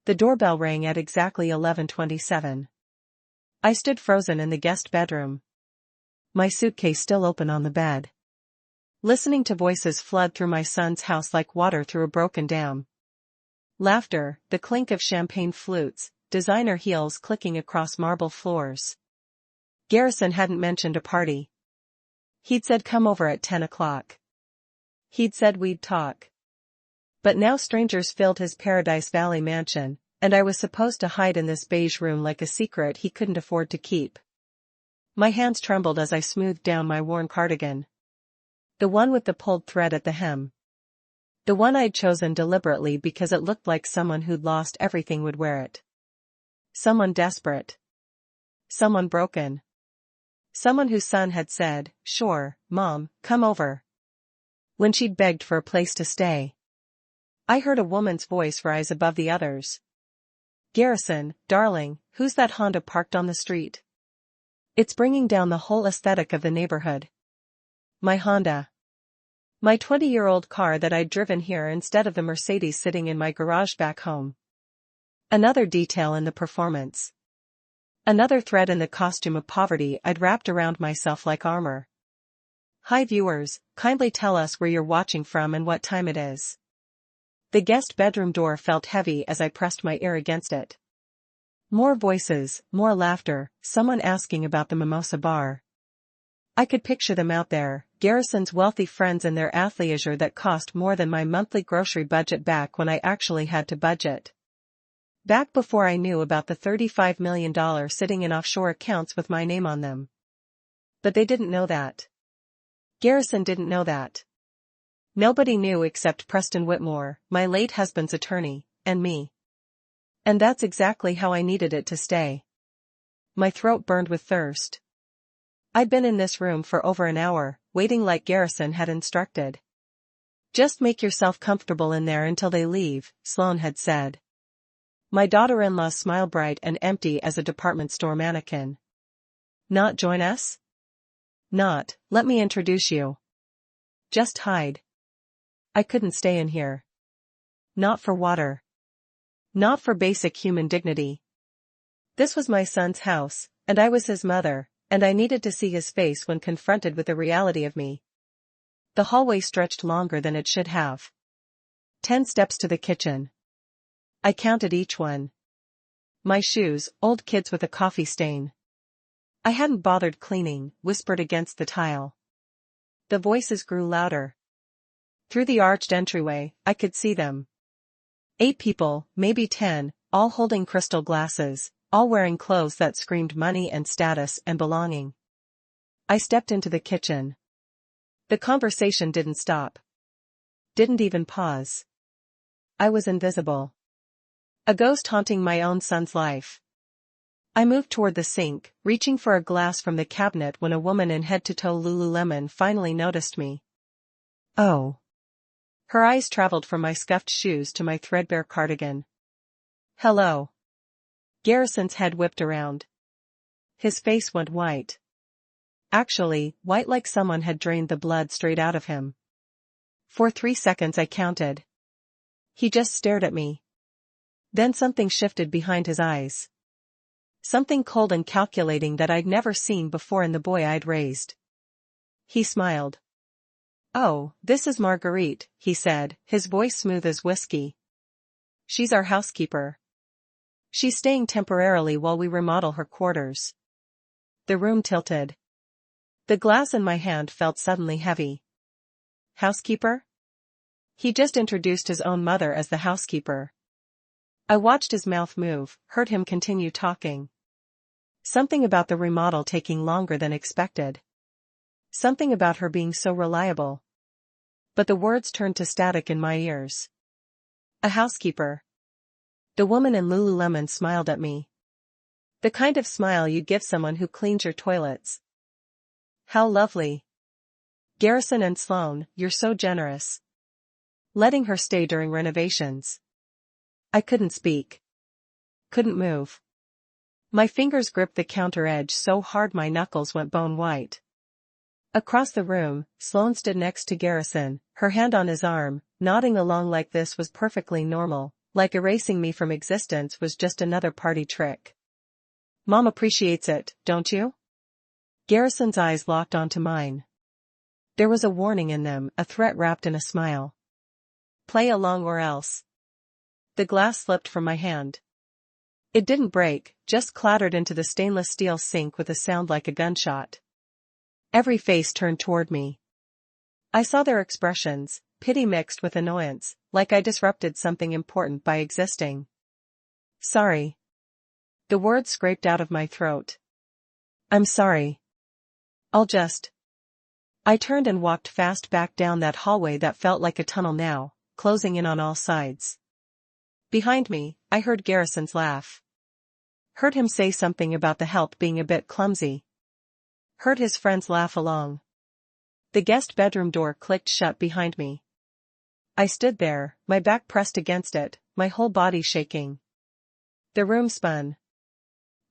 The doorbell rang at exactly 11:27. I stood frozen in the guest bedroom, my suitcase still open on the bed, listening to voices flood through my son's house like water through a broken dam. Laughter, the clink of champagne flutes, designer heels clicking across marble floors. Garrison hadn't mentioned a party. He'd said come over at 10 o'clock. He'd said we'd talk. But now strangers filled his Paradise Valley mansion, and I was supposed to hide in this beige room like a secret he couldn't afford to keep. My hands trembled as I smoothed down my worn cardigan. The one with the pulled thread at the hem. The one I'd chosen deliberately because it looked like someone who'd lost everything would wear it. Someone desperate. Someone broken. Someone whose son had said, "Sure, Mom, come over," when she'd begged for a place to stay. I heard a woman's voice rise above the others. "Garrison, darling, who's that Honda parked on the street? It's bringing down the whole aesthetic of the neighborhood." My Honda. My 20-year-old car that I'd driven here instead of the Mercedes sitting in my garage back home. Another detail in the performance. Another thread in the costume of poverty I'd wrapped around myself like armor. Hi viewers, kindly tell us where you're watching from and what time it is. The guest bedroom door felt heavy as I pressed my ear against it. More voices, more laughter, someone asking about the mimosa bar. I could picture them out there, Garrison's wealthy friends in their athleisure that cost more than my monthly grocery budget back when I actually had to budget. Back before I knew about the $35 million sitting in offshore accounts with my name on them. But they didn't know that. Garrison didn't know that. Nobody knew except Preston Whitmore, my late husband's attorney, and me. And that's exactly how I needed it to stay. My throat burned with thirst. I'd been in this room for over an hour, waiting like Garrison had instructed. "Just make yourself comfortable in there until they leave," Sloan had said. My daughter-in-law's smile bright and empty as a department store mannequin. "Not join us?" "Not, let me introduce you." "Just hide." I couldn't stay in here. Not for water. Not for basic human dignity. This was my son's house, and I was his mother, and I needed to see his face when confronted with the reality of me. The hallway stretched longer than it should have. 10 steps to the kitchen. I counted each one. My shoes, old kids with a coffee stain. I hadn't bothered cleaning, whispered against the tile. The voices grew louder. Through the arched entryway, I could see them. 8 people, maybe 10, all holding crystal glasses, all wearing clothes that screamed money and status and belonging. I stepped into the kitchen. The conversation didn't stop. Didn't even pause. I was invisible. A ghost haunting my own son's life. I moved toward the sink, reaching for a glass from the cabinet when a woman in head-to-toe Lululemon finally noticed me. "Oh." Her eyes traveled from my scuffed shoes to my threadbare cardigan. "Hello." Garrison's head whipped around. His face went white. Actually, white like someone had drained the blood straight out of him. For 3 seconds I counted. He just stared at me. Then something shifted behind his eyes. Something cold and calculating that I'd never seen before in the boy I'd raised. He smiled. "Oh, this is Marguerite," he said, his voice smooth as whiskey. "She's our housekeeper. She's staying temporarily while we remodel her quarters." The room tilted. The glass in my hand felt suddenly heavy. Housekeeper? He just introduced his own mother as the housekeeper. I watched his mouth move, heard him continue talking. Something about the remodel taking longer than expected. Something about her being so reliable. But the words turned to static in my ears. A housekeeper. The woman in Lululemon smiled at me. The kind of smile you'd give someone who cleans your toilets. "How lovely. Garrison and Sloan, you're so generous. Letting her stay during renovations." I couldn't speak. Couldn't move. My fingers gripped the counter edge so hard my knuckles went bone white. Across the room, Sloan stood next to Garrison, her hand on his arm, nodding along like this was perfectly normal, like erasing me from existence was just another party trick. Mom appreciates it, don't you? Garrison's eyes locked onto mine. There was a warning in them, a threat wrapped in a smile. Play along or else. The glass slipped from my hand. It didn't break, just clattered into the stainless steel sink with a sound like a gunshot. Every face turned toward me. I saw their expressions, pity mixed with annoyance, like I disrupted something important by existing. Sorry. The words scraped out of my throat. I'm sorry. I turned and walked fast back down that hallway that felt like a tunnel now, closing in on all sides. Behind me, I heard Garrison's laugh. Heard him say something about the help being a bit clumsy. Heard his friends laugh along. The guest bedroom door clicked shut behind me. I stood there, my back pressed against it, my whole body shaking. The room spun.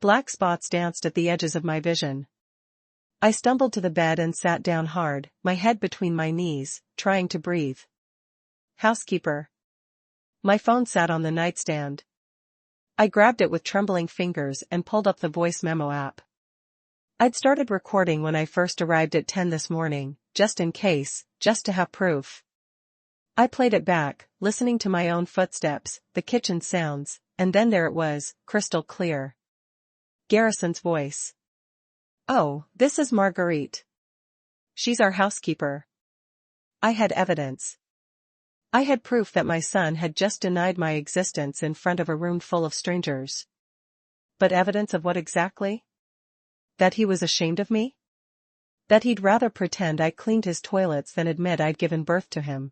Black spots danced at the edges of my vision. I stumbled to the bed and sat down hard, my head between my knees, trying to breathe. Housekeeper. My phone sat on the nightstand. I grabbed it with trembling fingers and pulled up the voice memo app. I'd started recording when I first arrived at 10 this morning, just in case, just to have proof. I played it back, listening to my own footsteps, the kitchen sounds, and then there it was, crystal clear. Garrison's voice. Oh, this is Marguerite. She's our housekeeper. I had evidence. I had proof that my son had just denied my existence in front of a room full of strangers. But evidence of what exactly? That he was ashamed of me? That he'd rather pretend I cleaned his toilets than admit I'd given birth to him.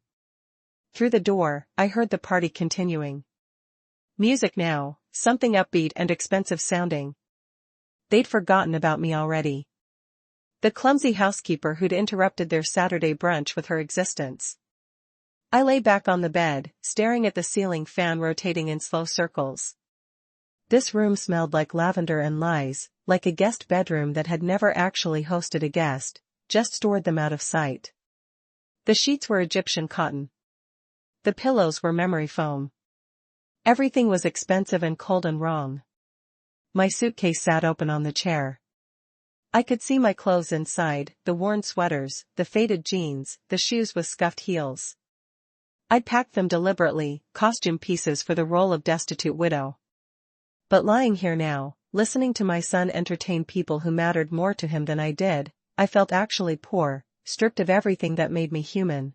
Through the door, I heard the party continuing. Music now, something upbeat and expensive sounding. They'd forgotten about me already. The clumsy housekeeper who'd interrupted their Saturday brunch with her existence. I lay back on the bed, staring at the ceiling fan rotating in slow circles. This room smelled like lavender and lies, like a guest bedroom that had never actually hosted a guest, just stored them out of sight. The sheets were Egyptian cotton. The pillows were memory foam. Everything was expensive and cold and wrong. My suitcase sat open on the chair. I could see my clothes inside, the worn sweaters, the faded jeans, the shoes with scuffed heels. I'd packed them deliberately, costume pieces for the role of destitute widow. But lying here now, listening to my son entertain people who mattered more to him than I did, I felt actually poor, stripped of everything that made me human.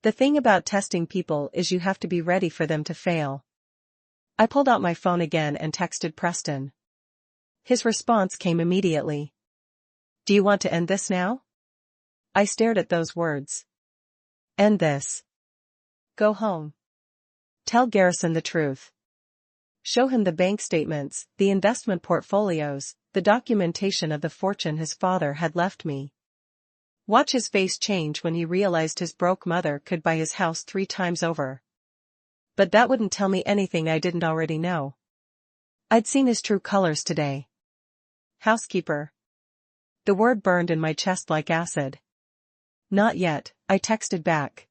The thing about testing people is you have to be ready for them to fail. I pulled out my phone again and texted Preston. His response came immediately. Do you want to end this now? I stared at those words. End this. Go home. Tell Garrison the truth. Show him the bank statements, the investment portfolios, the documentation of the fortune his father had left me. Watch his face change when he realized his broke mother could buy his house 3 times over. But that wouldn't tell me anything I didn't already know. I'd seen his true colors today. Housekeeper. The word burned in my chest like acid. Not yet, I texted back.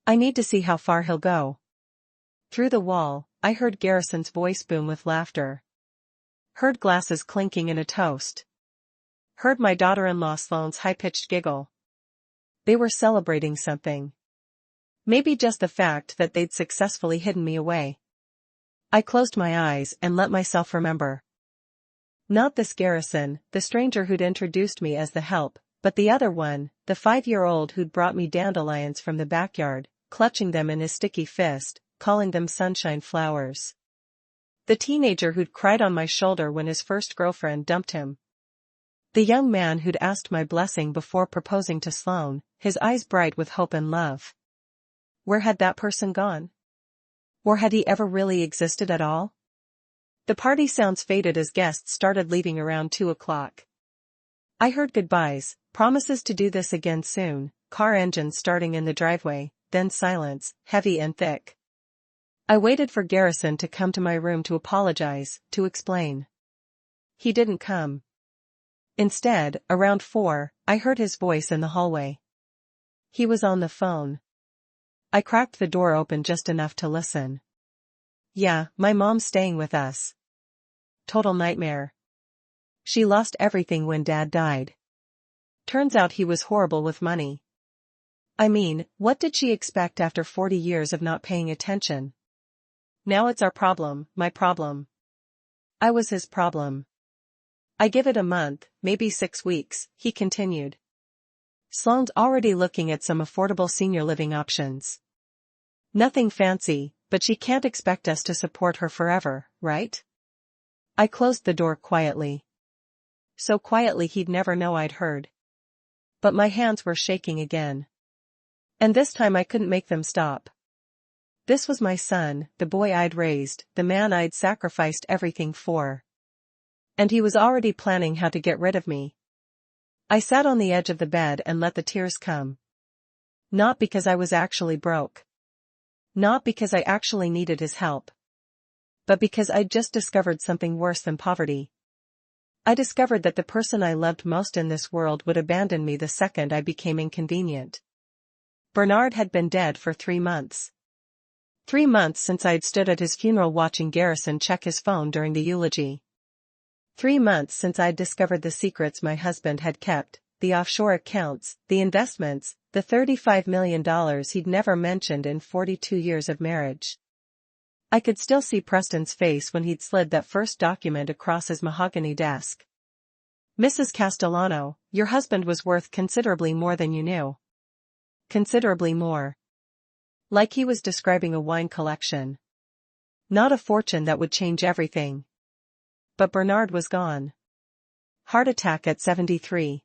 I need to see how far he'll go. Through the wall, I heard Garrison's voice boom with laughter. Heard glasses clinking in a toast. Heard my daughter-in-law Sloane's high-pitched giggle. They were celebrating something. Maybe just the fact that they'd successfully hidden me away. I closed my eyes and let myself remember. Not this Garrison, the stranger who'd introduced me as the help, but the other one, the 5-year-old who'd brought me dandelions from the backyard, clutching them in his sticky fist, calling them sunshine flowers. The teenager who'd cried on my shoulder when his first girlfriend dumped him. The young man who'd asked my blessing before proposing to Sloane, his eyes bright with hope and love. Where had that person gone? Or had he ever really existed at all? The party sounds faded as guests started leaving around 2 o'clock. I heard goodbyes, promises to do this again soon, car engines starting in the driveway, then silence, heavy and thick. I waited for Garrison to come to my room to apologize, to explain. He didn't come. Instead, around 4, I heard his voice in the hallway. He was on the phone. I cracked the door open just enough to listen. Yeah, my mom's staying with us. Total nightmare. She lost everything when Dad died. Turns out he was horrible with money. I mean, what did she expect after 40 years of not paying attention? Now it's our problem, my problem. I was his problem. I give it a month, maybe 6 weeks, he continued. Sloane's already looking at some affordable senior living options. Nothing fancy, but she can't expect us to support her forever, right? I closed the door quietly. So quietly he'd never know I'd heard. But my hands were shaking again. And this time I couldn't make them stop. This was my son, the boy I'd raised, the man I'd sacrificed everything for. And he was already planning how to get rid of me. I sat on the edge of the bed and let the tears come. Not because I was actually broke. Not because I actually needed his help. But because I'd just discovered something worse than poverty. I discovered that the person I loved most in this world would abandon me the second I became inconvenient. Bernard had been dead for 3 months. 3 months since I'd stood at his funeral watching Garrison check his phone during the eulogy. 3 months since I'd discovered the secrets my husband had kept, the offshore accounts, the investments, the $35 million he'd never mentioned in 42 years of marriage. I could still see Preston's face when he'd slid that first document across his mahogany desk. Mrs. Castellano, your husband was worth considerably more than you knew. Considerably more. Like he was describing a wine collection. Not a fortune that would change everything. But Bernard was gone. Heart attack at 73.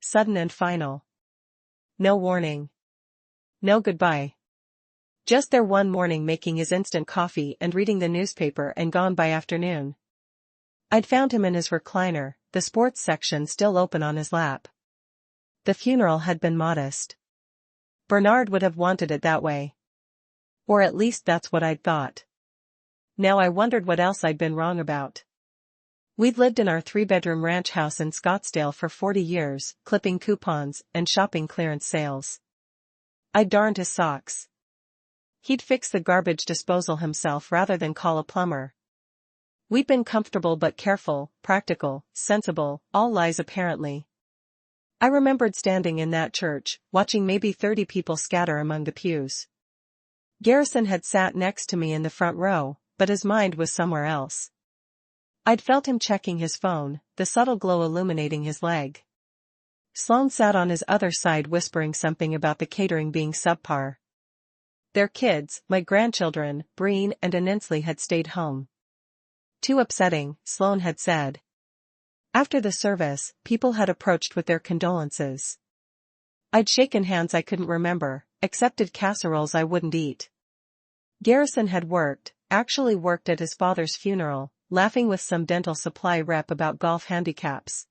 Sudden and final. No warning. No goodbye. Just there one morning making his instant coffee and reading the newspaper and gone by afternoon. I'd found him in his recliner, the sports section still open on his lap. The funeral had been modest. Bernard would have wanted it that way. Or at least that's what I'd thought. Now I wondered what else I'd been wrong about. We'd lived in our 3-bedroom ranch house in Scottsdale for 40 years, clipping coupons and shopping clearance sales. I'd darned his socks. He'd fix the garbage disposal himself rather than call a plumber. We'd been comfortable but careful, practical, sensible, all lies apparently. I remembered standing in that church, watching maybe 30 people scatter among the pews. Garrison had sat next to me in the front row, but his mind was somewhere else. I'd felt him checking his phone, the subtle glow illuminating his leg. Sloane sat on his other side whispering something about the catering being subpar. Their kids, my grandchildren, Breen and Aninsley, had stayed home. Too upsetting, Sloane had said. After the service, people had approached with their condolences. I'd shaken hands I couldn't remember, accepted casseroles I wouldn't eat. Garrison had actually worked at his father's funeral, laughing with some dental supply rep about golf handicaps.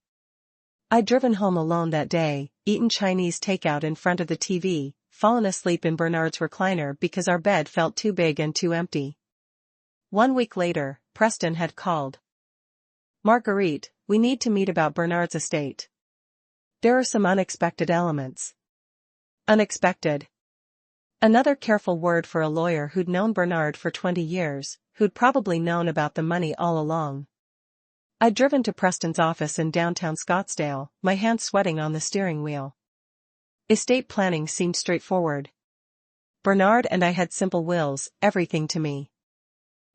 I'd driven home alone that day, eaten Chinese takeout in front of the TV, fallen asleep in Bernard's recliner because our bed felt too big and too empty. 1 week later, Preston had called. Marguerite, we need to meet about Bernard's estate. There are some unexpected elements. Unexpected. Another careful word for a lawyer who'd known Bernard for 20 years, who'd probably known about the money all along. I'd driven to Preston's office in downtown Scottsdale, my hands sweating on the steering wheel. Estate planning seemed straightforward. Bernard and I had simple wills, everything to me.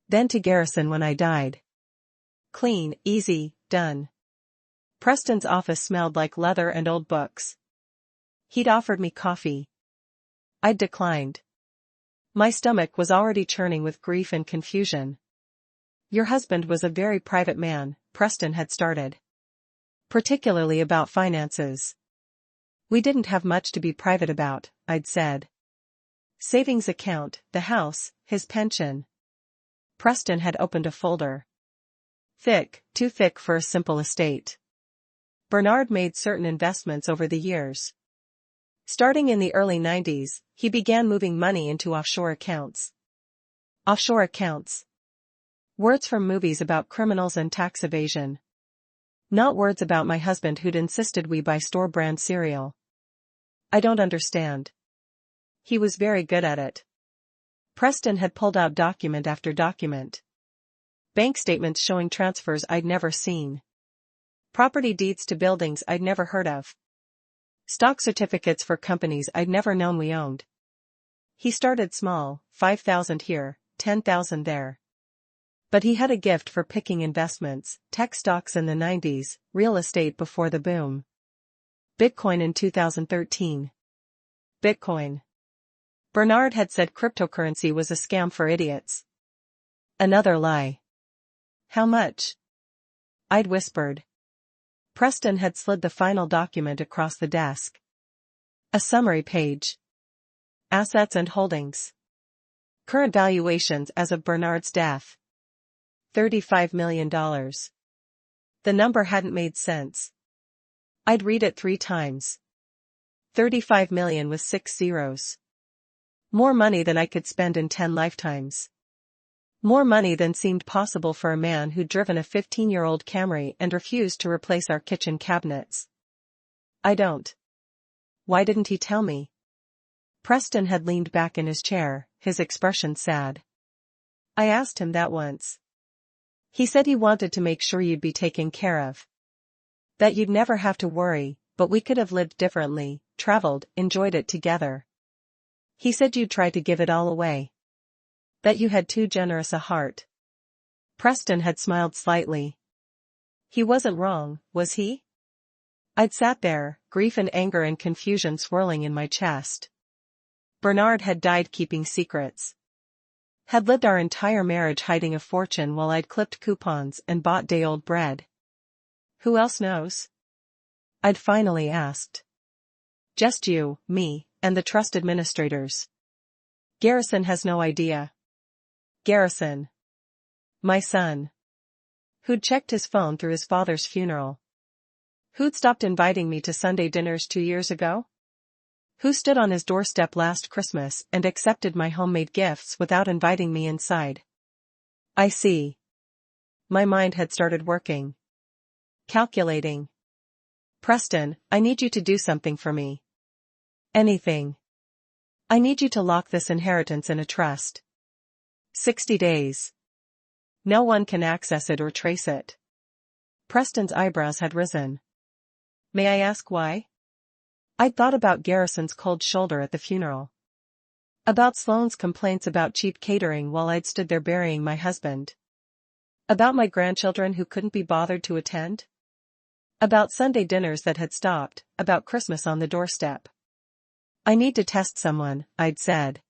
Then to Garrison when I died. Clean, easy, done. Preston's office smelled like leather and old books. He'd offered me coffee. I'd declined. My stomach was already churning with grief and confusion. Your husband was a very private man, Preston had started. Particularly about finances. We didn't have much to be private about, I'd said. Savings account, the house, his pension. Preston had opened a folder. Thick, too thick for a simple estate. Bernard made certain investments over the years. Starting in the early 90s, he began moving money into offshore accounts. Offshore accounts. Words from movies about criminals and tax evasion. Not words about my husband who'd insisted we buy store-brand cereal. I don't understand. He was very good at it. Preston had pulled out document after document. Bank statements showing transfers I'd never seen. Property deeds to buildings I'd never heard of. Stock certificates for companies I'd never known we owned. He started small, 5,000 here, 10,000 there. But he had a gift for picking investments, tech stocks in the 90s, real estate before the boom. Bitcoin in 2013. Bitcoin. Bernard had said cryptocurrency was a scam for idiots. Another lie. How much? I'd whispered. Preston had slid the final document across the desk. A summary page. Assets and holdings. Current valuations as of Bernard's death. $35 million. The number hadn't made sense. I'd read it 3 times. 35 million with 6 zeros. More money than I could spend in 10 lifetimes. More money than seemed possible for a man who'd driven a 15-year-old Camry and refused to replace our kitchen cabinets. I don't. Why didn't he tell me? Preston had leaned back in his chair, his expression sad. I asked him that once. He said he wanted to make sure you'd be taken care of. That you'd never have to worry, but we could have lived differently, traveled, enjoyed it together. He said you'd try to give it all away. That you had too generous a heart. Preston had smiled slightly. He wasn't wrong, was he? I'd sat there, grief and anger and confusion swirling in my chest. Bernard had died keeping secrets. Had lived our entire marriage hiding a fortune while I'd clipped coupons and bought day-old bread. Who else knows? I'd finally asked. Just you, me, and the trust administrators. Garrison has no idea. Garrison. My son. Who'd checked his phone through his father's funeral. Who'd stopped inviting me to Sunday dinners 2 years ago? Who stood on his doorstep last Christmas and accepted my homemade gifts without inviting me inside? I see. My mind had started working. Calculating. Preston, I need you to do something for me. Anything. I need you to lock this inheritance in a trust. 60 days. No one can access it or trace it. Preston's eyebrows had risen. May I ask why? I'd thought about Garrison's cold shoulder at the funeral. About Sloane's complaints about cheap catering while I'd stood there burying my husband. About my grandchildren who couldn't be bothered to attend. About Sunday dinners that had stopped, about Christmas on the doorstep. I need to test someone, I'd said.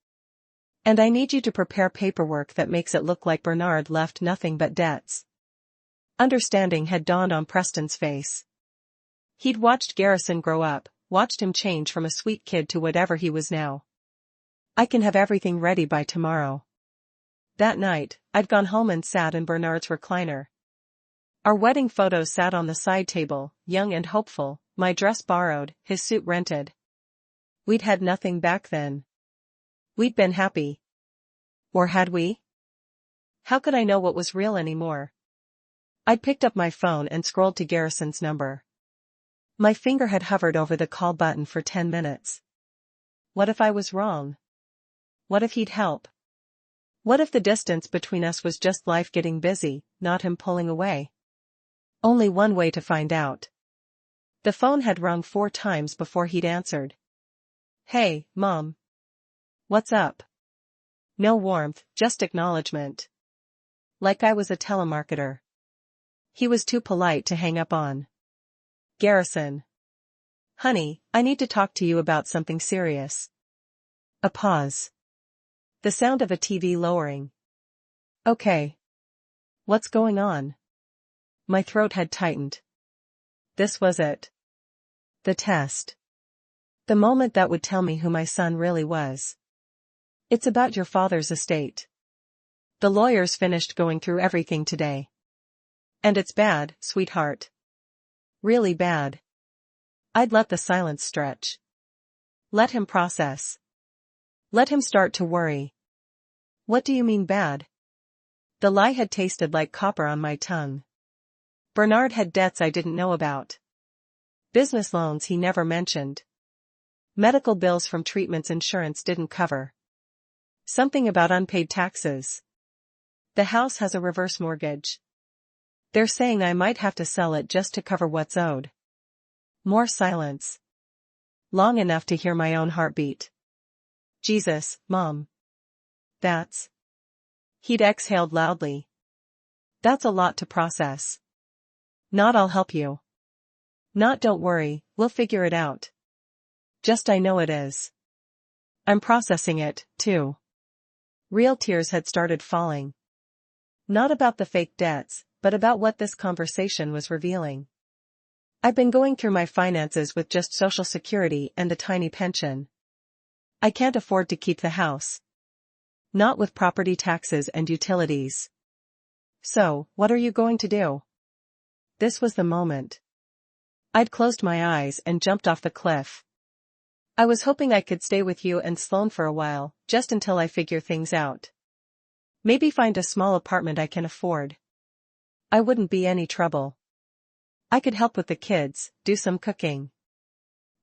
And I need you to prepare paperwork that makes it look like Bernard left nothing but debts. Understanding had dawned on Preston's face. He'd watched Garrison grow up, watched him change from a sweet kid to whatever he was now. I can have everything ready by tomorrow. That night, I'd gone home and sat in Bernard's recliner. Our wedding photos sat on the side table, young and hopeful, my dress borrowed, his suit rented. We'd had nothing back then. We'd been happy. Or had we? How could I know what was real anymore? I'd picked up my phone and scrolled to Garrison's number. My finger had hovered over the call button for 10 minutes. What if I was wrong? What if he'd help? What if the distance between us was just life getting busy, not him pulling away? Only one way to find out. The phone had rung 4 times before he'd answered. Hey, Mom. What's up? No warmth, just acknowledgement. Like I was a telemarketer. He was too polite to hang up on. Garrison. Honey, I need to talk to you about something serious. A pause. The sound of a TV lowering. Okay. What's going on? My throat had tightened. This was it. The test. The moment that would tell me who my son really was. It's about your father's estate. The lawyers finished going through everything today. And it's bad, sweetheart. Really bad. I'd let the silence stretch. Let him process. Let him start to worry. What do you mean bad? The lie had tasted like copper on my tongue. Bernard had debts I didn't know about. Business loans he never mentioned. Medical bills from treatments insurance didn't cover. Something about unpaid taxes. The house has a reverse mortgage. They're saying I might have to sell it just to cover what's owed. More silence. Long enough to hear my own heartbeat. Jesus, Mom. That's. He'd exhaled loudly. That's a lot to process. Not I'll help you. Not don't worry, we'll figure it out. Just I know it is. I'm processing it, too. Real tears had started falling. Not about the fake debts, but about what this conversation was revealing. I've been going through my finances with just Social Security and a tiny pension. I can't afford to keep the house. Not with property taxes and utilities. So, what are you going to do? This was the moment. I'd closed my eyes and jumped off the cliff. I was hoping I could stay with you and Sloan for a while, just until I figure things out. Maybe find a small apartment I can afford. I wouldn't be any trouble. I could help with the kids, do some cooking.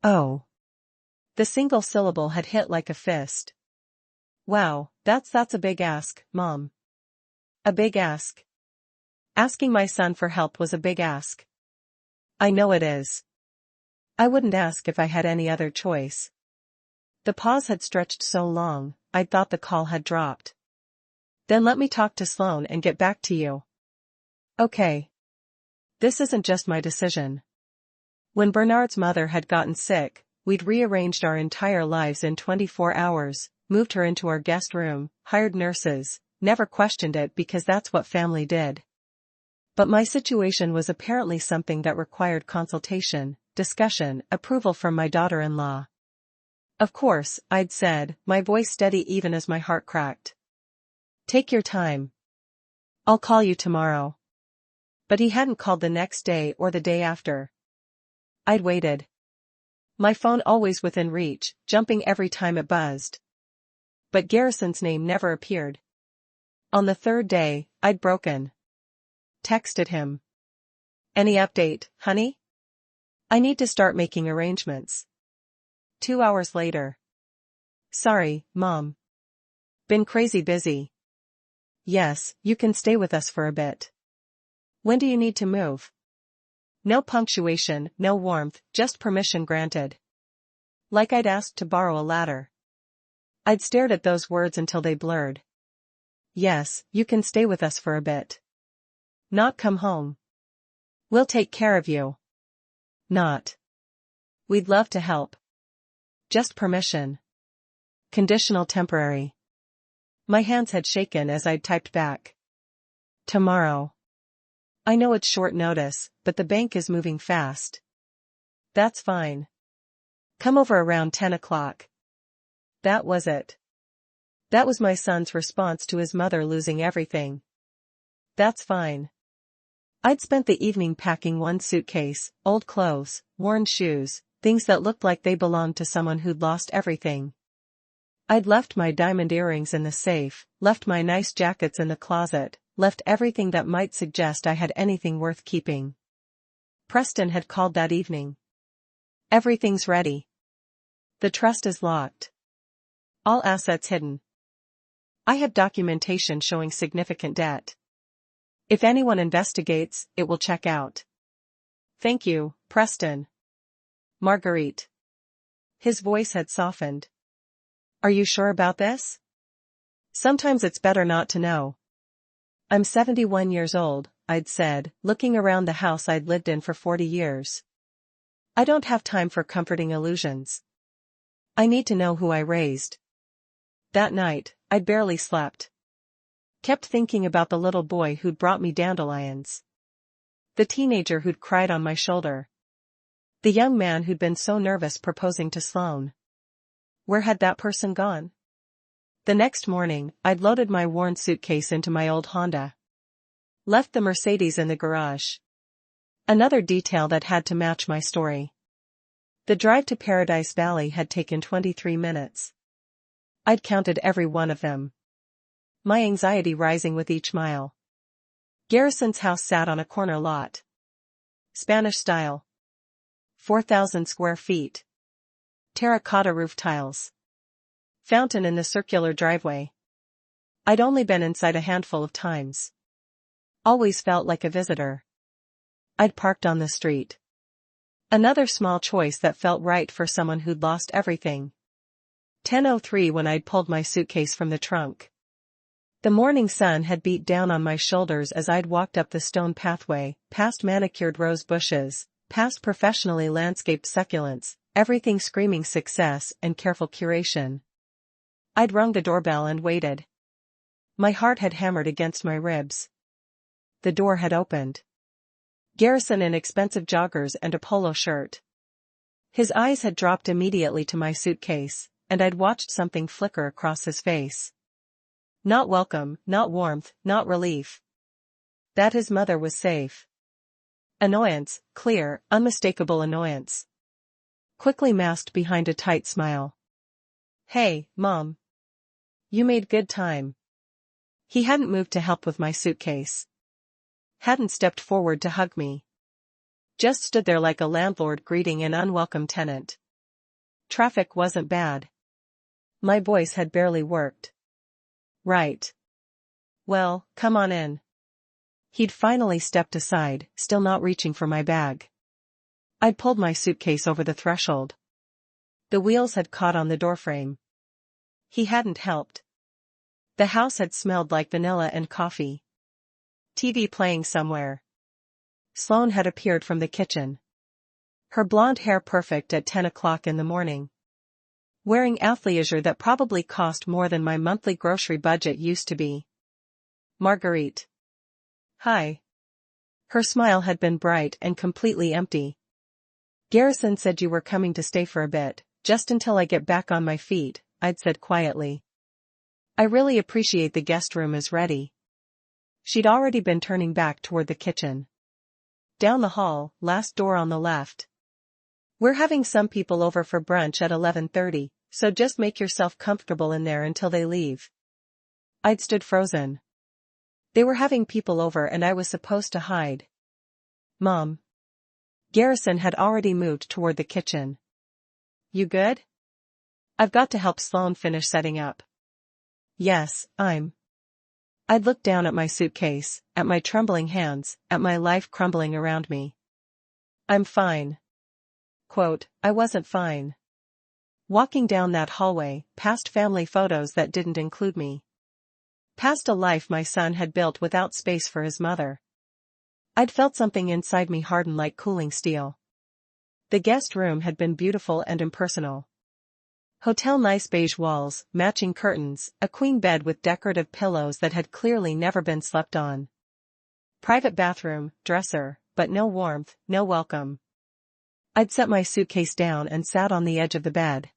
Oh. The single syllable had hit like a fist. Wow, that's a big ask, Mom. A big ask. Asking my son for help was a big ask. I know it is. I wouldn't ask if I had any other choice. The pause had stretched so long, I'd thought the call had dropped. Then let me talk to Sloan and get back to you. Okay. This isn't just my decision. When Bernard's mother had gotten sick, we'd rearranged our entire lives in 24 hours, moved her into our guest room, hired nurses, never questioned it because that's what family did. But my situation was apparently something that required consultation, discussion, approval from my daughter-in-law. Of course, I'd said, my voice steady even as my heart cracked. Take your time. I'll call you tomorrow. But he hadn't called the next day or the day after. I'd waited. My phone always within reach, jumping every time it buzzed. But Garrison's name never appeared. On the third day, I'd broken. Texted him. Any update, honey? I need to start making arrangements. 2 hours later. Sorry, Mom. Been crazy busy. Yes, you can stay with us for a bit. When do you need to move? No punctuation, no warmth, just permission granted. Like I'd asked to borrow a ladder. I'd stared at those words until they blurred. Yes, you can stay with us for a bit. Not come home. We'll take care of you. Not. We'd love to help. Just permission. Conditional temporary. My hands had shaken as I'd typed back. Tomorrow. I know it's short notice, but the bank is moving fast. That's fine. Come over around 10 o'clock. That was it. That was my son's response to his mother losing everything. That's fine. I'd spent the evening packing one suitcase, old clothes, worn shoes, things that looked like they belonged to someone who'd lost everything. I'd left my diamond earrings in the safe, left my nice jackets in the closet, left everything that might suggest I had anything worth keeping. Preston had called that evening. Everything's ready. The trust is locked. All assets hidden. I have documentation showing significant debt. If anyone investigates, it will check out. Thank you, Preston. Marguerite. His voice had softened. Are you sure about this? Sometimes it's better not to know. I'm 71 years old, I'd said, looking around the house I'd lived in for 40 years. I don't have time for comforting illusions. I need to know who I raised. That night, I barely slept. Kept thinking about the little boy who'd brought me dandelions. The teenager who'd cried on my shoulder. The young man who'd been so nervous proposing to Sloan. Where had that person gone? The next morning, I'd loaded my worn suitcase into my old Honda. Left the Mercedes in the garage. Another detail that had to match my story. The drive to Paradise Valley had taken 23 minutes. I'd counted every one of them. My anxiety rising with each mile. Garrison's house sat on a corner lot. Spanish style. 4,000 square feet. Terracotta roof tiles. Fountain in the circular driveway. I'd only been inside a handful of times. Always felt like a visitor. I'd parked on the street. Another small choice that felt right for someone who'd lost everything. 10:03 when I'd pulled my suitcase from the trunk. The morning sun had beat down on my shoulders as I'd walked up the stone pathway, past manicured rose bushes, past professionally landscaped succulents, everything screaming success and careful curation. I'd rung the doorbell and waited. My heart had hammered against my ribs. The door had opened. Garrison in expensive joggers and a polo shirt. His eyes had dropped immediately to my suitcase, and I'd watched something flicker across his face. Not welcome, not warmth, not relief. That his mother was safe. Annoyance, clear, unmistakable annoyance. Quickly masked behind a tight smile. Hey, Mom. You made good time. He hadn't moved to help with my suitcase. Hadn't stepped forward to hug me. Just stood there like a landlord greeting an unwelcome tenant. Traffic wasn't bad. My voice had barely worked. Right. Well, come on in. He'd finally stepped aside, still not reaching for my bag. I'd pulled my suitcase over the threshold. The wheels had caught on the doorframe. He hadn't helped. The house had smelled like vanilla and coffee. TV playing somewhere. Sloane had appeared from the kitchen. Her blonde hair perfect at 10 o'clock in the morning. Wearing athleisure that probably cost more than my monthly grocery budget used to be. Marguerite. Hi. Her smile had been bright and completely empty. Garrison said you were coming to stay for a bit, just until I get back on my feet, I'd said quietly. I really appreciate the guest room is ready. She'd already been turning back toward the kitchen. Down the hall, last door on the left. We're having some people over for brunch at 11:30, so just make yourself comfortable in there until they leave. I'd stood frozen. They were having people over and I was supposed to hide. Mom. Garrison had already moved toward the kitchen. You good? I've got to help Sloane finish setting up. Yes, I'd looked down at my suitcase, at my trembling hands, at my life crumbling around me. I'm fine. Quote, I wasn't fine. Walking down that hallway, past family photos that didn't include me. Past a life my son had built without space for his mother. I'd felt something inside me harden like cooling steel. The guest room had been beautiful and impersonal. Hotel nice beige walls, matching curtains, a queen bed with decorative pillows that had clearly never been slept on. Private bathroom, dresser, but no warmth, no welcome. I'd set my suitcase down and sat on the edge of the bed.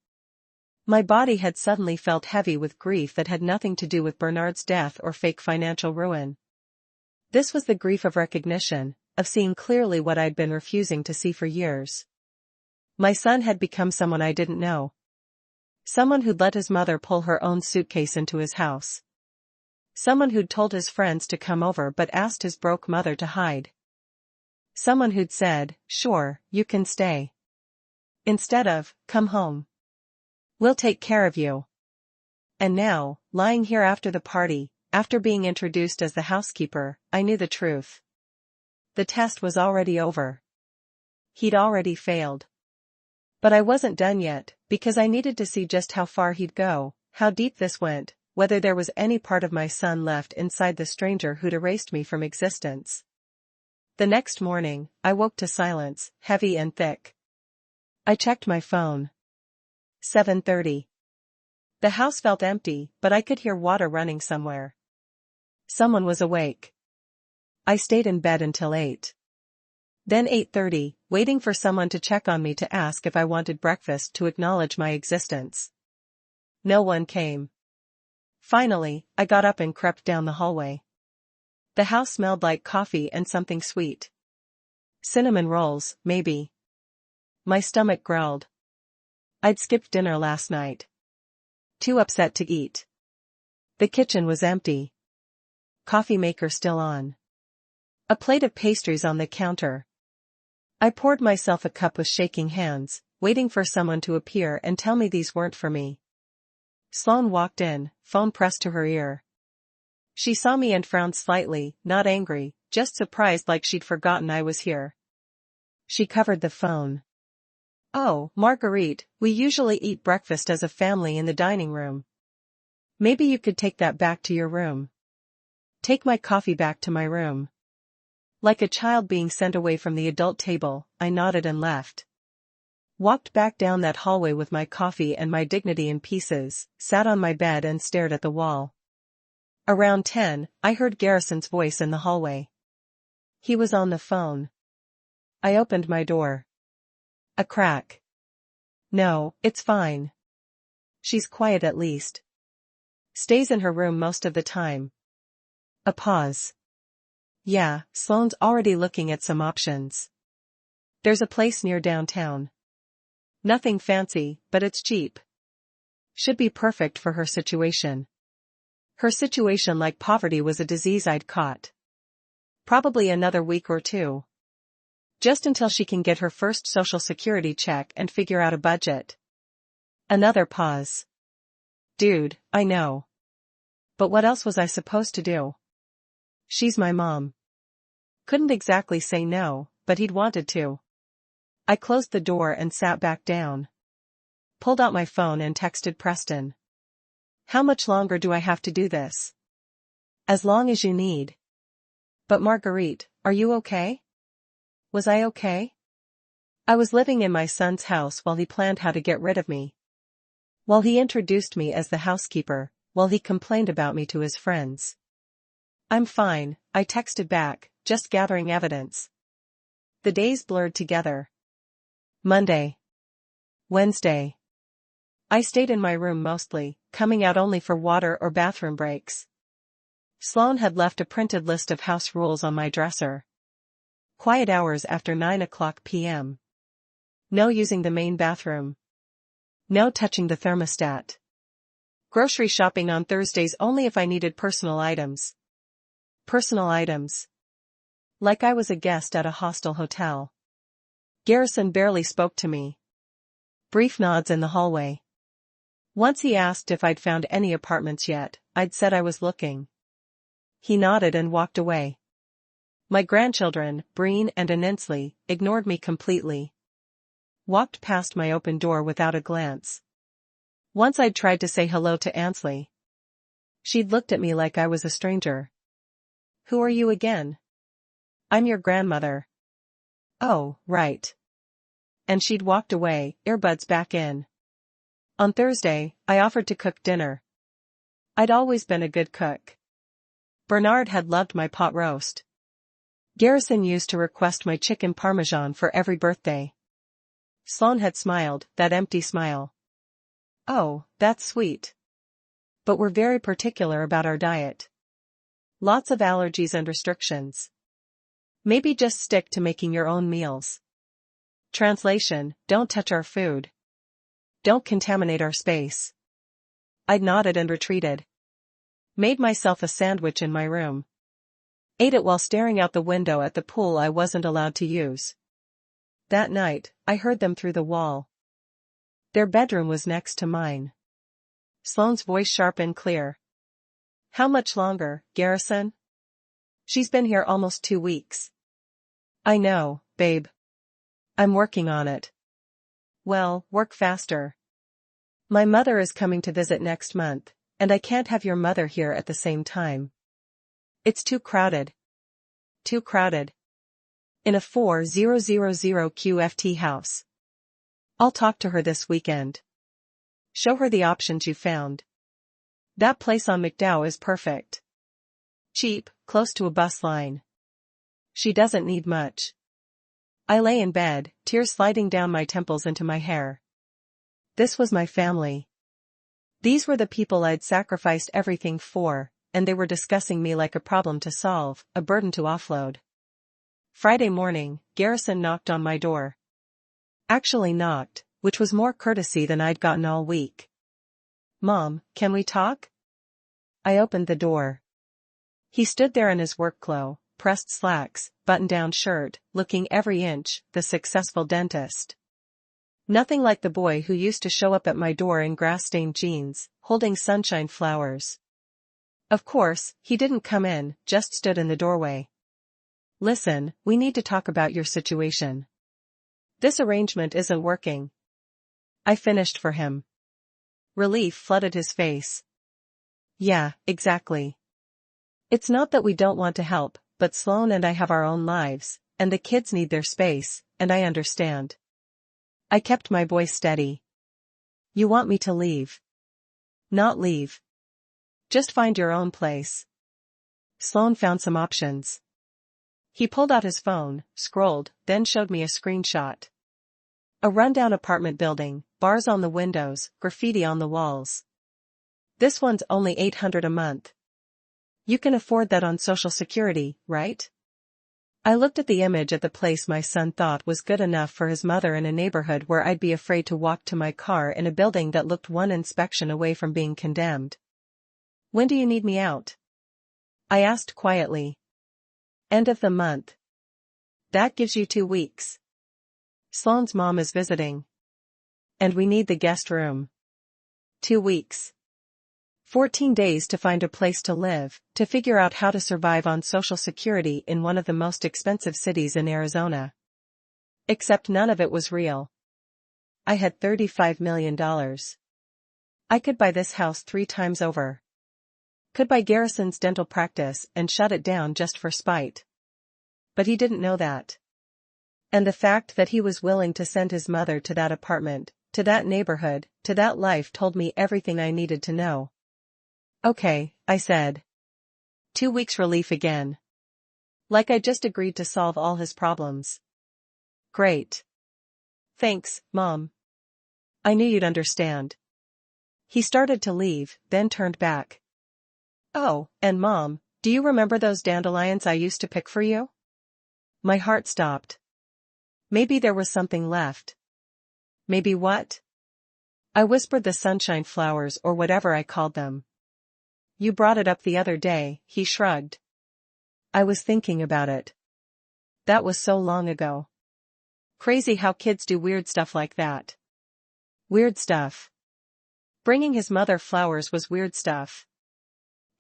My body had suddenly felt heavy with grief that had nothing to do with Bernard's death or fake financial ruin. This was the grief of recognition, of seeing clearly what I'd been refusing to see for years. My son had become someone I didn't know. Someone who'd let his mother pull her own suitcase into his house. Someone who'd told his friends to come over but asked his broke mother to hide. Someone who'd said, sure, you can stay. Instead of, come home. We'll take care of you. And now, lying here after the party, after being introduced as the housekeeper, I knew the truth. The test was already over. He'd already failed. But I wasn't done yet, because I needed to see just how far he'd go, how deep this went, whether there was any part of my son left inside the stranger who'd erased me from existence. The next morning, I woke to silence, heavy and thick. I checked my phone. 7:30. The house felt empty, but I could hear water running somewhere. Someone was awake. I stayed in bed until 8. Then 8:30, waiting for someone to check on me to ask if I wanted breakfast to acknowledge my existence. No one came. Finally, I got up and crept down the hallway. The house smelled like coffee and something sweet. Cinnamon rolls, maybe. My stomach growled. I'd skipped dinner last night. Too upset to eat. The kitchen was empty. Coffee maker still on. A plate of pastries on the counter. I poured myself a cup with shaking hands, waiting for someone to appear and tell me these weren't for me. Sloane walked in, phone pressed to her ear. She saw me and frowned slightly, not angry, just surprised like she'd forgotten I was here. She covered the phone. "Oh, Marguerite, we usually eat breakfast as a family in the dining room. Maybe you could take that back to your room." "Take my coffee back to my room." Like a child being sent away from the adult table, I nodded and left. Walked back down that hallway with my coffee and my dignity in pieces, sat on my bed and stared at the wall. Around 10, I heard Garrison's voice in the hallway. He was on the phone. I opened my door. A crack. "No, it's fine. She's quiet at least. Stays in her room most of the time." A pause. "Yeah, Sloane's already looking at some options. There's a place near downtown. Nothing fancy, but it's cheap. Should be perfect for her situation." Her situation, like poverty, was a disease I'd caught. Probably another week or two. Just until she can get her first social security check and figure out a budget. Another pause. "Dude, I know. But what else was I supposed to do? She's my mom." Couldn't exactly say no, but he'd wanted to. I closed the door and sat back down. Pulled out my phone and texted Preston. "How much longer do I have to do this?" "As long as you need." "But Marguerite, are you okay?" Was I okay? I was living in my son's house while he planned how to get rid of me. While he introduced me as the housekeeper, while he complained about me to his friends. "I'm fine," I texted back, just gathering evidence. The days blurred together. Monday. Wednesday. I stayed in my room mostly, coming out only for water or bathroom breaks. Sloane had left a printed list of house rules on my dresser. Quiet hours after 9 p.m. No using the main bathroom. No touching the thermostat. Grocery shopping on Thursdays only if I needed personal items. Personal items. Like I was a guest at a hostel hotel. Garrison barely spoke to me. Brief nods in the hallway. Once he asked if I'd found any apartments yet, I'd said I was looking. He nodded and walked away. My grandchildren, Breen and Anensley, ignored me completely. Walked past my open door without a glance. Once I'd tried to say hello to Ansley. She'd looked at me like I was a stranger. "Who are you again?" "I'm your grandmother." "Oh, right." And she'd walked away, earbuds back in. On Thursday, I offered to cook dinner. I'd always been a good cook. Bernard had loved my pot roast. Garrison used to request my chicken parmesan for every birthday. Sloane had smiled, that empty smile. "Oh, that's sweet. But we're very particular about our diet. Lots of allergies and restrictions. Maybe just stick to making your own meals." Translation: don't touch our food. Don't contaminate our space. I'd nodded and retreated. Made myself a sandwich in my room. Ate it while staring out the window at the pool I wasn't allowed to use. That night, I heard them through the wall. Their bedroom was next to mine. Sloane's voice sharp and clear. "How much longer, Garrison?" "She's been here almost 2 weeks." "I know, babe. I'm working on it." "Well, work faster. My mother is coming to visit next month, and I can't have your mother here at the same time. It's too crowded. Too crowded. In a 4000 QFT house. I'll talk to her this weekend. Show her the options you found. That place on McDowell is perfect. Cheap, close to a bus line. She doesn't need much." I lay in bed, tears sliding down my temples into my hair. This was my family. These were the people I'd sacrificed everything for, and they were discussing me like a problem to solve, a burden to offload. Friday morning, Garrison knocked on my door. Actually knocked, which was more courtesy than I'd gotten all week. "Mom, can we talk?" I opened the door. He stood there in his work clothes, pressed slacks, button-down shirt, looking every inch the successful dentist. Nothing like the boy who used to show up at my door in grass-stained jeans, holding sunshine flowers. Of course, he didn't come in, just stood in the doorway. Listen, we need to talk about your situation. This arrangement isn't working. I finished for him. Relief flooded his face. Yeah, exactly. It's not that we don't want to help, but Sloan and I have our own lives, and the kids need their space, and I understand. I kept my voice steady. You want me to leave? Not leave. Just find your own place. Sloan found some options. He pulled out his phone, scrolled, then showed me a screenshot. A rundown apartment building, bars on the windows, graffiti on the walls. This one's only $800 a month. You can afford that on Social Security, right? I looked at the image at the place my son thought was good enough for his mother in a neighborhood where I'd be afraid to walk to my car in a building that looked one inspection away from being condemned. When do you need me out? I asked quietly. End of the month. That gives you 2 weeks. Sloane's mom is visiting. And we need the guest room. 2 weeks. 14 days to find a place to live, to figure out how to survive on Social Security in one of the most expensive cities in Arizona. Except none of it was real. I had $35 million. I could buy this house 3 times over. Could buy Garrison's dental practice and shut it down just for spite. But he didn't know that. And the fact that he was willing to send his mother to that apartment, to that neighborhood, to that life told me everything I needed to know. Okay, I said. 2 weeks relief again. Like I just agreed to solve all his problems. Great. Thanks, Mom. I knew you'd understand. He started to leave, then turned back. Oh, and Mom, do you remember those dandelions I used to pick for you? My heart stopped. Maybe there was something left. Maybe what? I whispered the sunshine flowers or whatever I called them. You brought it up the other day, he shrugged. I was thinking about it. That was so long ago. Crazy how kids do weird stuff like that. Weird stuff. Bringing his mother flowers was weird stuff.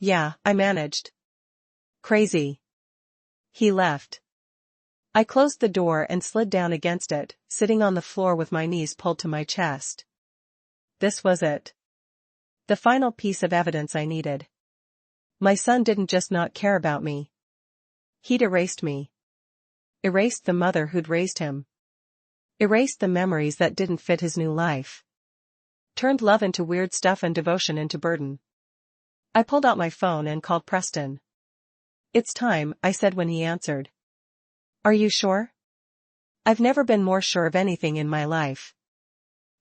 Yeah, I managed. Crazy. He left. I closed the door and slid down against it, sitting on the floor with my knees pulled to my chest. This was it. The final piece of evidence I needed. My son didn't just not care about me. He'd erased me. Erased the mother who'd raised him. Erased the memories that didn't fit his new life. Turned love into weird stuff and devotion into burden. I pulled out my phone and called Preston. It's time, I said when he answered. Are you sure? I've never been more sure of anything in my life.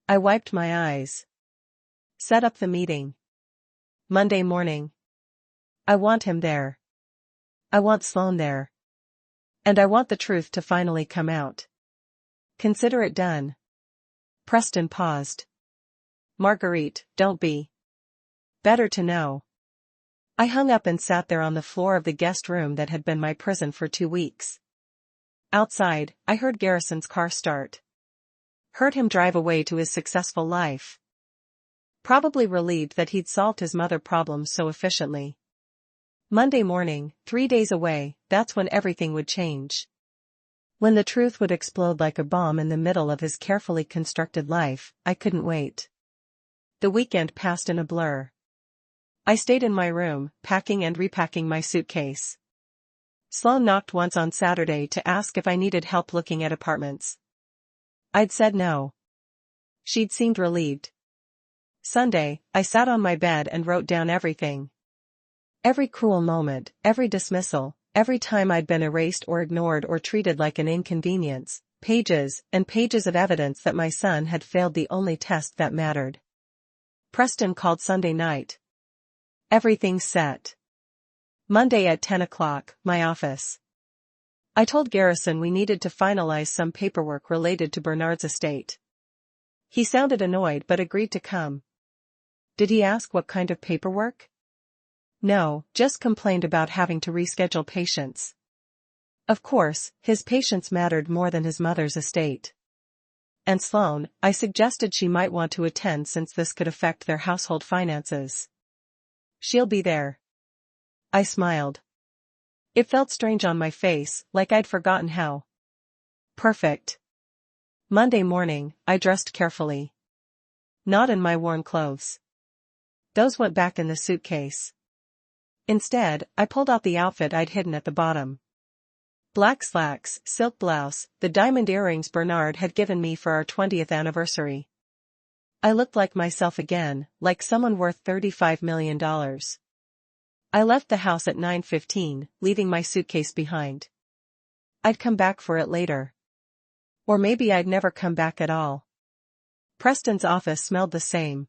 I wiped my eyes. Set up the meeting. Monday morning. I want him there. I want Sloan there. And I want the truth to finally come out. Consider it done. Preston paused. Marguerite, don't be. Better to know. I hung up and sat there on the floor of the guest room that had been my prison for 2 weeks. Outside, I heard Garrison's car start. Heard him drive away to his successful life. Probably relieved that he'd solved his mother problems so efficiently. Monday morning, 3 days away, that's when everything would change. When the truth would explode like a bomb in the middle of his carefully constructed life, I couldn't wait. The weekend passed in a blur. I stayed in my room, packing and repacking my suitcase. Sloan knocked once on Saturday to ask if I needed help looking at apartments. I'd said no. She'd seemed relieved. Sunday, I sat on my bed and wrote down everything. Every cruel moment, every dismissal, every time I'd been erased or ignored or treated like an inconvenience, pages and pages of evidence that my son had failed the only test that mattered. Preston called Sunday night. Everything's set. Monday at 10 o'clock, my office. I told Garrison we needed to finalize some paperwork related to Bernard's estate. He sounded annoyed but agreed to come. Did he ask what kind of paperwork? No, just complained about having to reschedule patients. Of course, his patients mattered more than his mother's estate. And Sloan, I suggested she might want to attend since this could affect their household finances. She'll be there. I smiled. It felt strange on my face, like I'd forgotten how. Perfect. Monday morning, I dressed carefully. Not in my worn clothes. Those went back in the suitcase. Instead, I pulled out the outfit I'd hidden at the bottom. Black slacks, silk blouse, the diamond earrings Bernard had given me for our 20th anniversary. I looked like myself again, like someone worth $35 million. I left the house at 9:15, leaving my suitcase behind. I'd come back for it later. Or maybe I'd never come back at all. Preston's office smelled the same.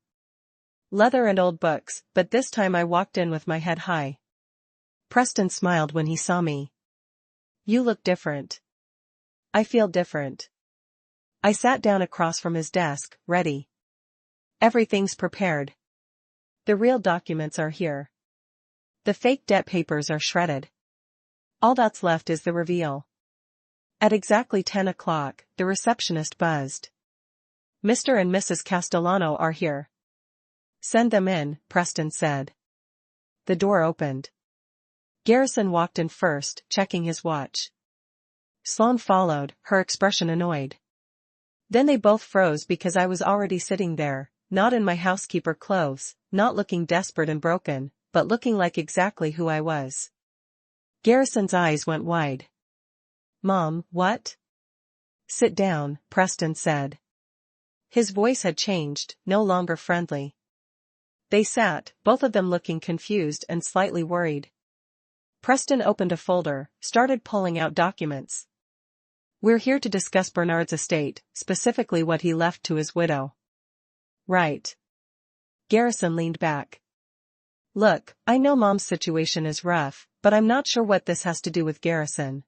Leather and old books, but this time I walked in with my head high. Preston smiled when he saw me. You look different. I feel different. I sat down across from his desk, ready. Everything's prepared. The real documents are here. The fake debt papers are shredded. All that's left is the reveal. At exactly 10 o'clock, the receptionist buzzed. Mr. and Mrs. Castellano are here. Send them in, Preston said. The door opened. Garrison walked in first, checking his watch. Sloane followed, her expression annoyed. Then they both froze because I was already sitting there, not in my housekeeper clothes, not looking desperate and broken, but looking like exactly who I was. Garrison's eyes went wide. Mom, what? Sit down, Preston said. His voice had changed, no longer friendly. They sat, both of them looking confused and slightly worried. Preston opened a folder, started pulling out documents. We're here to discuss Bernard's estate, specifically what he left to his widow. Right. Garrison leaned back. Look, I know Mom's situation is rough, but I'm not sure what this has to do with Garrison.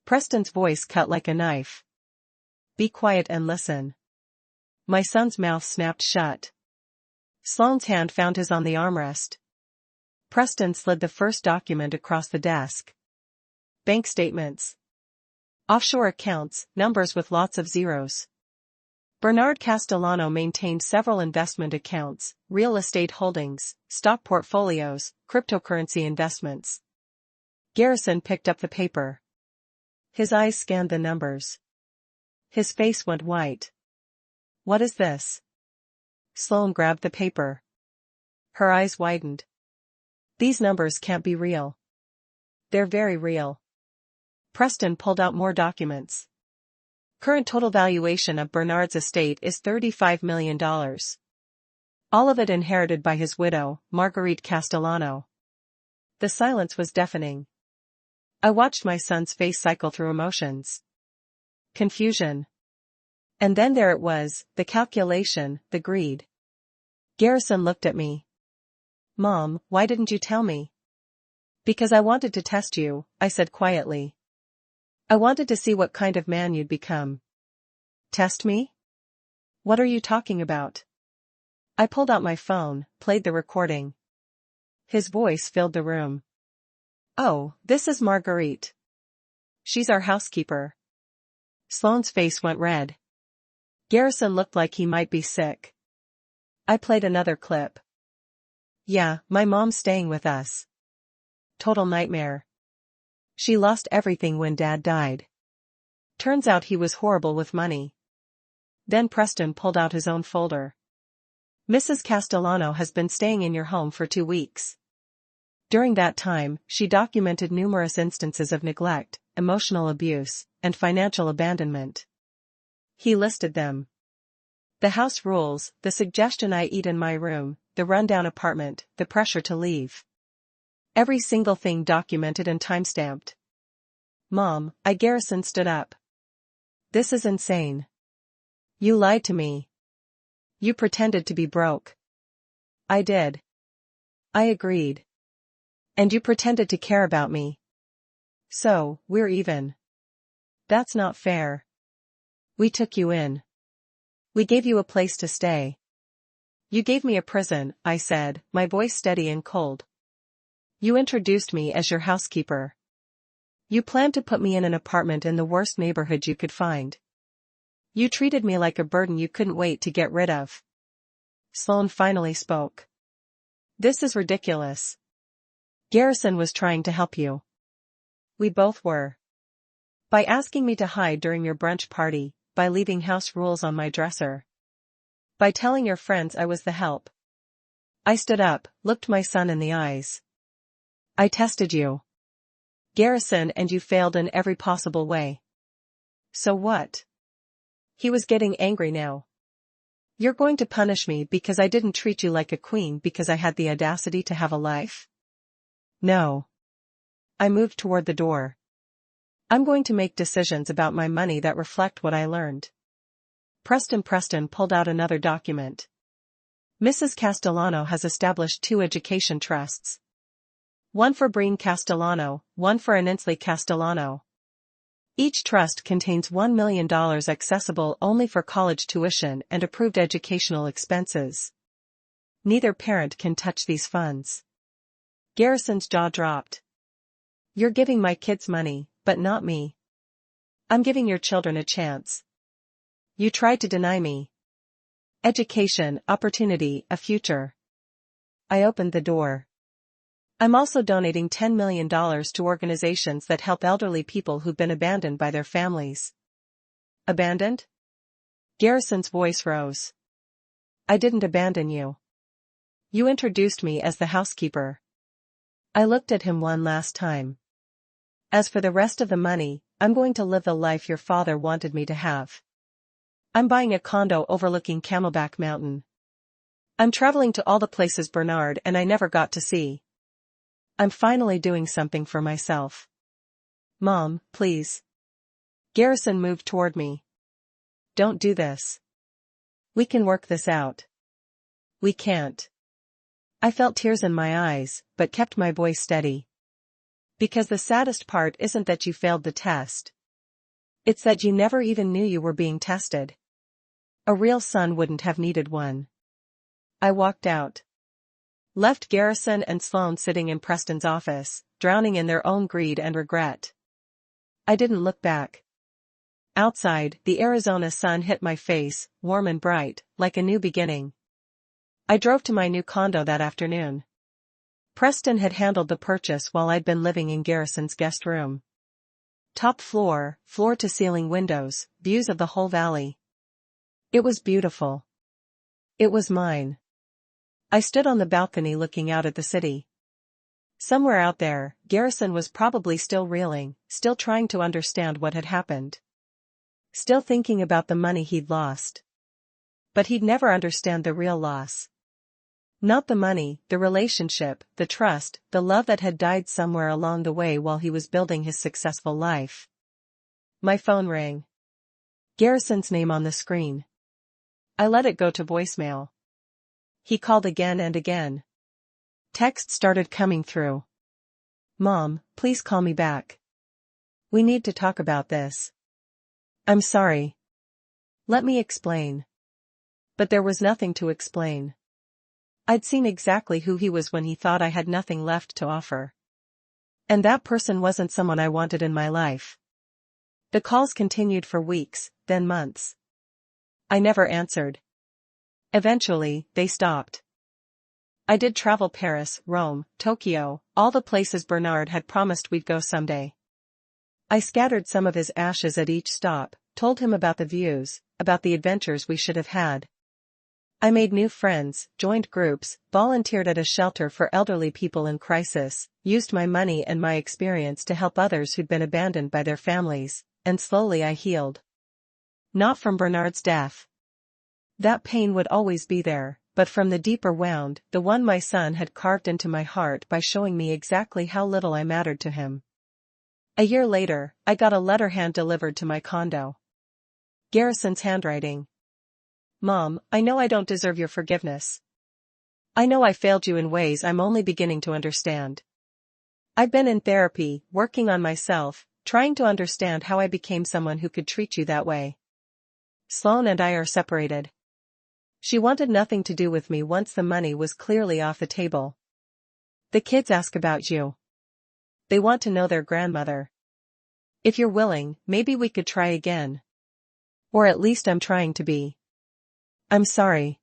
Preston's voice cut like a knife. Be quiet and listen. My son's mouth snapped shut. Sloane's hand found his on the armrest. Preston slid the first document across the desk. Bank statements. Offshore accounts, numbers with lots of zeros. Bernard Castellano maintained several investment accounts, real estate holdings, stock portfolios, cryptocurrency investments. Garrison picked up the paper. His eyes scanned the numbers. His face went white. What is this? Sloane grabbed the paper. Her eyes widened. These numbers can't be real. They're very real. Preston pulled out more documents. Current total valuation of Bernard's estate is $35 million. All of it inherited by his widow, Marguerite Castellano. The silence was deafening. I watched my son's face cycle through emotions. Confusion. And then there it was, the calculation, the greed. Garrison looked at me. Mom, why didn't you tell me? Because I wanted to test you, I said quietly. I wanted to see what kind of man you'd become. Test me? What are you talking about? I pulled out my phone, played the recording. His voice filled the room. Oh, this is Marguerite. She's our housekeeper. Sloane's face went red. Garrison looked like he might be sick. I played another clip. Yeah, my mom's staying with us. Total nightmare. She lost everything when Dad died. Turns out he was horrible with money. Then Preston pulled out his own folder. Mrs. Castellano has been staying in your home for 2 weeks. During that time, she documented numerous instances of neglect, emotional abuse, and financial abandonment. He listed them. The house rules, the suggestion I eat in my room, the rundown apartment, the pressure to leave. Every single thing documented and timestamped. Mom, Garrison stood up. This is insane. You lied to me. You pretended to be broke. I did. I agreed. And you pretended to care about me. So, we're even. That's not fair. We took you in. We gave you a place to stay. You gave me a prison, I said, my voice steady and cold. You introduced me as your housekeeper. You planned to put me in an apartment in the worst neighborhood you could find. You treated me like a burden you couldn't wait to get rid of. Sloane finally spoke. This is ridiculous. Garrison was trying to help you. We both were. By asking me to hide during your brunch party, by leaving house rules on my dresser. By telling your friends I was the help. I stood up, looked my son in the eyes. I tested you, Garrison, and you failed in every possible way. So what? He was getting angry now. You're going to punish me because I didn't treat you like a queen because I had the audacity to have a life? No. I moved toward the door. I'm going to make decisions about my money that reflect what I learned. Preston pulled out another document. Mrs. Castellano has established 2 education trusts. One for Breen Castellano, one for Anensley Castellano. Each trust contains $1 million accessible only for college tuition and approved educational expenses. Neither parent can touch these funds. Garrison's jaw dropped. You're giving my kids money, but not me. I'm giving your children a chance. You tried to deny me education, opportunity, a future. I opened the door. I'm also donating $10 million to organizations that help elderly people who've been abandoned by their families. Abandoned? Garrison's voice rose. I didn't abandon you. You introduced me as the housekeeper. I looked at him one last time. As for the rest of the money, I'm going to live the life your father wanted me to have. I'm buying a condo overlooking Camelback Mountain. I'm traveling to all the places Bernard and I never got to see. I'm finally doing something for myself. Mom, please. Garrison moved toward me. Don't do this. We can work this out. We can't. I felt tears in my eyes, but kept my voice steady. Because the saddest part isn't that you failed the test. It's that you never even knew you were being tested. A real son wouldn't have needed one. I walked out. Left Garrison and Sloane sitting in Preston's office, drowning in their own greed and regret. I didn't look back. Outside, the Arizona sun hit my face, warm and bright, like a new beginning. I drove to my new condo that afternoon. Preston had handled the purchase while I'd been living in Garrison's guest room. Top floor, floor-to-ceiling windows, views of the whole valley. It was beautiful. It was mine. I stood on the balcony looking out at the city. Somewhere out there, Garrison was probably still reeling, still trying to understand what had happened. Still thinking about the money he'd lost. But he'd never understand the real loss. Not the money, the relationship, the trust, the love that had died somewhere along the way while he was building his successful life. My phone rang. Garrison's name on the screen. I let it go to voicemail. He called again and again. Text started coming through. Mom, please call me back. We need to talk about this. I'm sorry. Let me explain. But there was nothing to explain. I'd seen exactly who he was when he thought I had nothing left to offer. And that person wasn't someone I wanted in my life. The calls continued for weeks, then months. I never answered. Eventually, they stopped. I did travel Paris, Rome, Tokyo, all the places Bernard had promised we'd go someday. I scattered some of his ashes at each stop, told him about the views, about the adventures we should have had. I made new friends, joined groups, volunteered at a shelter for elderly people in crisis, used my money and my experience to help others who'd been abandoned by their families, and slowly I healed. Not from Bernard's death. That pain would always be there, but from the deeper wound, the one my son had carved into my heart by showing me exactly how little I mattered to him. A year later, I got a letter hand-delivered to my condo. Garrison's handwriting. Mom, I know I don't deserve your forgiveness. I know I failed you in ways I'm only beginning to understand. I've been in therapy, working on myself, trying to understand how I became someone who could treat you that way. Sloane and I are separated. She wanted nothing to do with me once the money was clearly off the table. The kids ask about you. They want to know their grandmother. If you're willing, maybe we could try again. Or at least I'm trying to be. I'm sorry.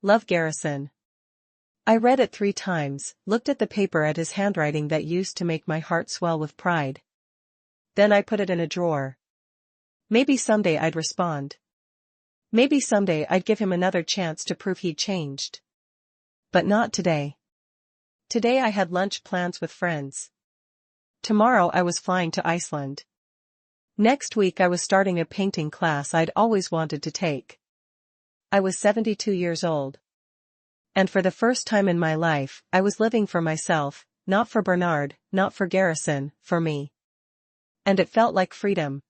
Love, Garrison. I read it 3 times, looked at the paper at his handwriting that used to make my heart swell with pride. Then I put it in a drawer. Maybe someday I'd respond. Maybe someday I'd give him another chance to prove he'd changed. But not today. Today I had lunch plans with friends. Tomorrow I was flying to Iceland. Next week I was starting a painting class I'd always wanted to take. I was 72 years old. And for the first time in my life, I was living for myself, not for Bernard, not for Garrison, for me. And it felt like freedom.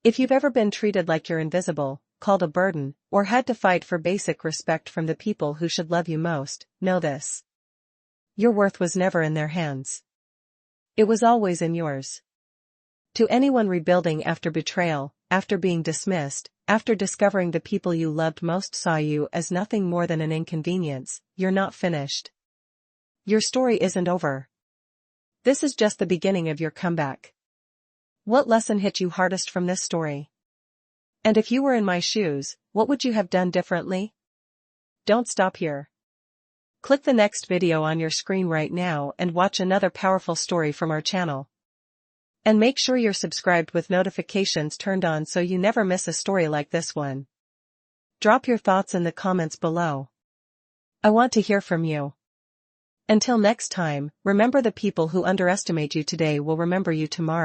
If you've ever been treated like you're invisible, called a burden, or had to fight for basic respect from the people who should love you most, know this. Your worth was never in their hands. It was always in yours. To anyone rebuilding after betrayal, after being dismissed, after discovering the people you loved most saw you as nothing more than an inconvenience, you're not finished. Your story isn't over. This is just the beginning of your comeback. What lesson hit you hardest from this story? And if you were in my shoes, what would you have done differently? Don't stop here. Click the next video on your screen right now and watch another powerful story from our channel. And make sure you're subscribed with notifications turned on so you never miss a story like this one. Drop your thoughts in the comments below. I want to hear from you. Until next time, remember, the people who underestimate you today will remember you tomorrow.